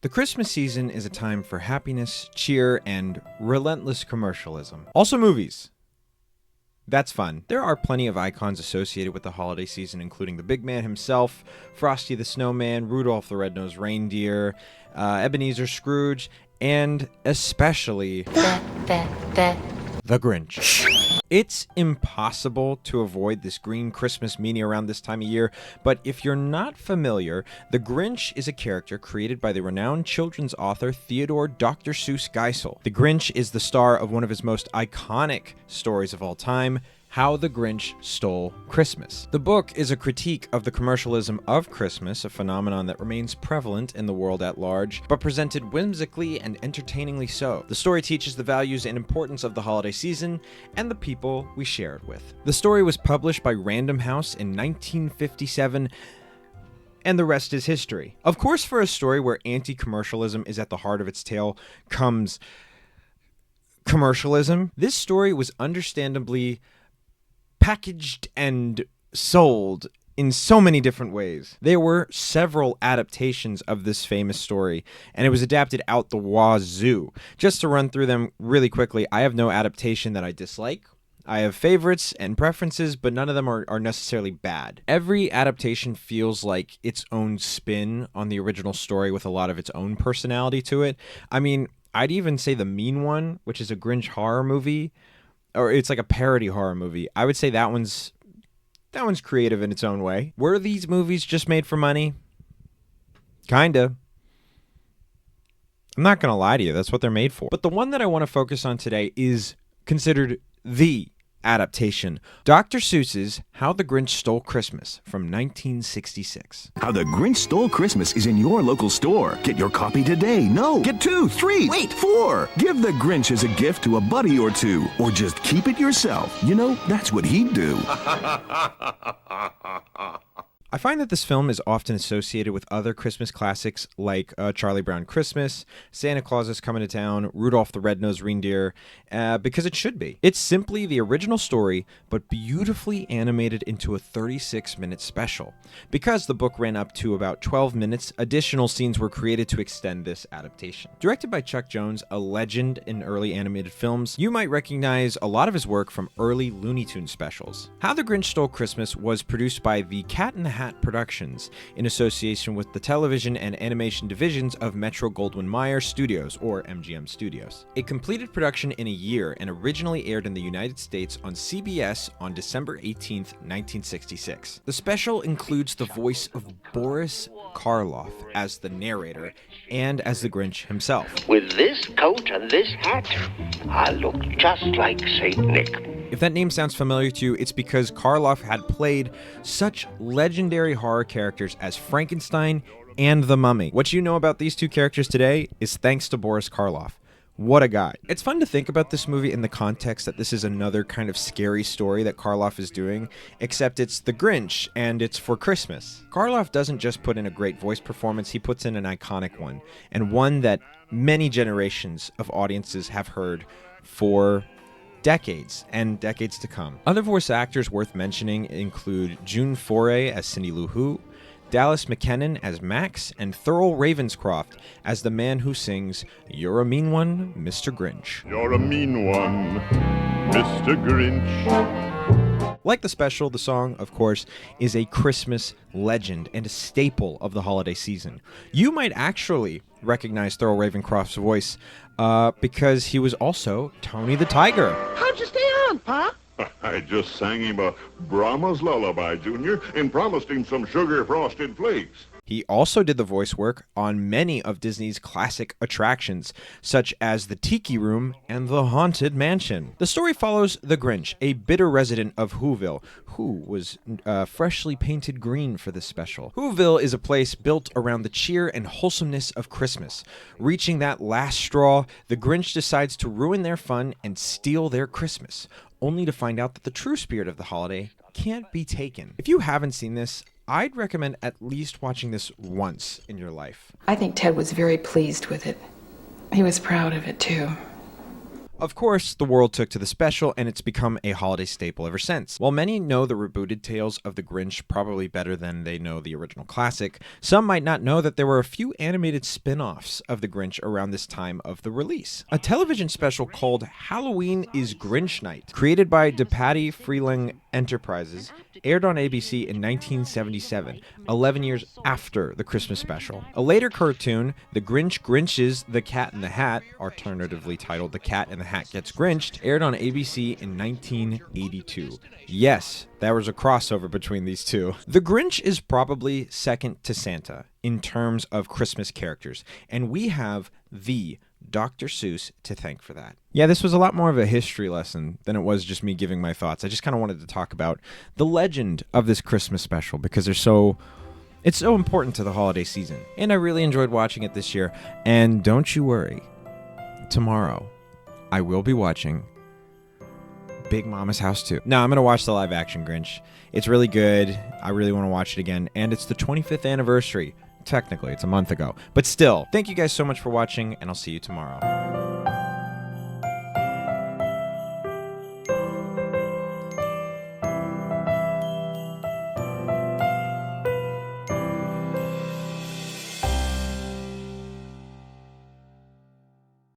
The Christmas season is a time for happiness, cheer, and relentless commercialism. Also movies. That's fun. There are plenty of icons associated with the holiday season, including the big man himself, Frosty the Snowman, Rudolph the Red-Nosed Reindeer, Ebenezer Scrooge, and especially the Grinch. It's impossible to avoid this green Christmas meaning around this time of year, but if you're not familiar, the Grinch is a character created by the renowned children's author Theodore Dr. Seuss Geisel. The Grinch is the star of one of his most iconic stories of all time, How the Grinch Stole Christmas. The book is a critique of the commercialism of Christmas, a phenomenon that remains prevalent in the world at large, but presented whimsically and entertainingly so. The story teaches the values and importance of the holiday season and the people we share it with. The story was published by Random House in 1957, and the rest is history. Of course, for a story where anti-commercialism is at the heart of its tale comes commercialism, this story was understandably packaged and sold in so many different ways. There were several adaptations of this famous story, and it was adapted out the wazoo. Just to run through them really quickly, I have no adaptation that I dislike. I have favorites and preferences, but none of them are necessarily bad. Every adaptation feels like its own spin on the original story with a lot of its own personality to it. I mean, I'd even say The Mean One, which is a Grinch horror movie, or it's like a parody horror movie. I would say that one's creative in its own way. Were these movies just made for money? Kinda. I'm not gonna lie to you, that's what they're made for. But the one that I want to focus on today is considered the adaptation. Dr. Seuss's How the Grinch Stole Christmas from 1966. How the Grinch Stole Christmas is in your local store. Get your copy today. No, get 2, 3, wait, 4. Give the Grinch as a gift to a buddy or two, or just keep it yourself. You know, that's what he'd do. I find that this film is often associated with other Christmas classics like Charlie Brown Christmas, Santa Claus is Coming to Town, Rudolph the Red-Nosed Reindeer, because it should be. It's simply the original story, but beautifully animated into a 36-minute special. Because the book ran up to about 12 minutes, additional scenes were created to extend this adaptation. Directed by Chuck Jones, a legend in early animated films, you might recognize a lot of his work from early Looney Tunes specials. How the Grinch Stole Christmas was produced by the Cat in the Hat Productions in association with the television and animation divisions of Metro-Goldwyn-Mayer Studios, or MGM Studios. It completed production in a year and originally aired in the United States on CBS on December 18, 1966. The special includes the voice of Boris Karloff as the narrator and as the Grinch himself. With this coat and this hat, I look just like Saint Nick. If that name sounds familiar to you, it's because Karloff had played such legendary horror characters as Frankenstein and the Mummy. What you know about these two characters today is thanks to Boris Karloff. What a guy. It's fun to think about this movie in the context that this is another kind of scary story that Karloff is doing, except it's the Grinch and it's for Christmas. Karloff doesn't just put in a great voice performance, he puts in an iconic one, and one that many generations of audiences have heard for decades and decades to come. Other voice actors worth mentioning include June Foray as Cindy Lou Who, Dallas McKennon as Max, and Thurl Ravenscroft as the man who sings "You're a Mean One, Mr. Grinch." You're a mean one, Mr. Grinch. Like the special, the song, of course, is a Christmas legend and a staple of the holiday season. You might actually recognize Thurl Ravenscroft's voice because he was also Tony the Tiger. How'd you stay on, Pa? I just sang him a Brahma's lullaby, Junior, and promised him some sugar-frosted flakes. He also did the voice work on many of Disney's classic attractions, such as the Tiki Room and the Haunted Mansion. The story follows the Grinch, a bitter resident of Whoville, who was freshly painted green for this special. Whoville is a place built around the cheer and wholesomeness of Christmas. Reaching that last straw, the Grinch decides to ruin their fun and steal their Christmas, only to find out that the true spirit of the holiday can't be taken. If you haven't seen this, I'd recommend at least watching this once in your life. I think Ted was very pleased with it. He was proud of it, too. Of course, the world took to the special, and it's become a holiday staple ever since. While many know the rebooted tales of the Grinch probably better than they know the original classic, some might not know that there were a few animated spin-offs of the Grinch around this time of the release. A television special called Halloween is Grinch Night, created by DePatie Freeling Enterprises, aired on ABC in 1977, 11 years after the Christmas special. A later cartoon, The Grinch Grinches The Cat in the Hat, alternatively titled The Cat in the Hat Gets Grinched, aired on ABC in 1982. Yes, there was a crossover between these two. The Grinch is probably second to Santa in terms of Christmas characters, and we have the Dr. Seuss to thank for that. Yeah, this was a lot more of a history lesson than it was just me giving my thoughts. I just kind of wanted to talk about the legend of this Christmas special because it's so important to the holiday season. And I really enjoyed watching it this year. And don't you worry, tomorrow I will be watching Big Mama's House 2. No, I'm going to watch the live action Grinch. It's really good. I really want to watch it again. And it's the 25th anniversary. Technically, it's a month ago. But still, thank you guys so much for watching, and I'll see you tomorrow.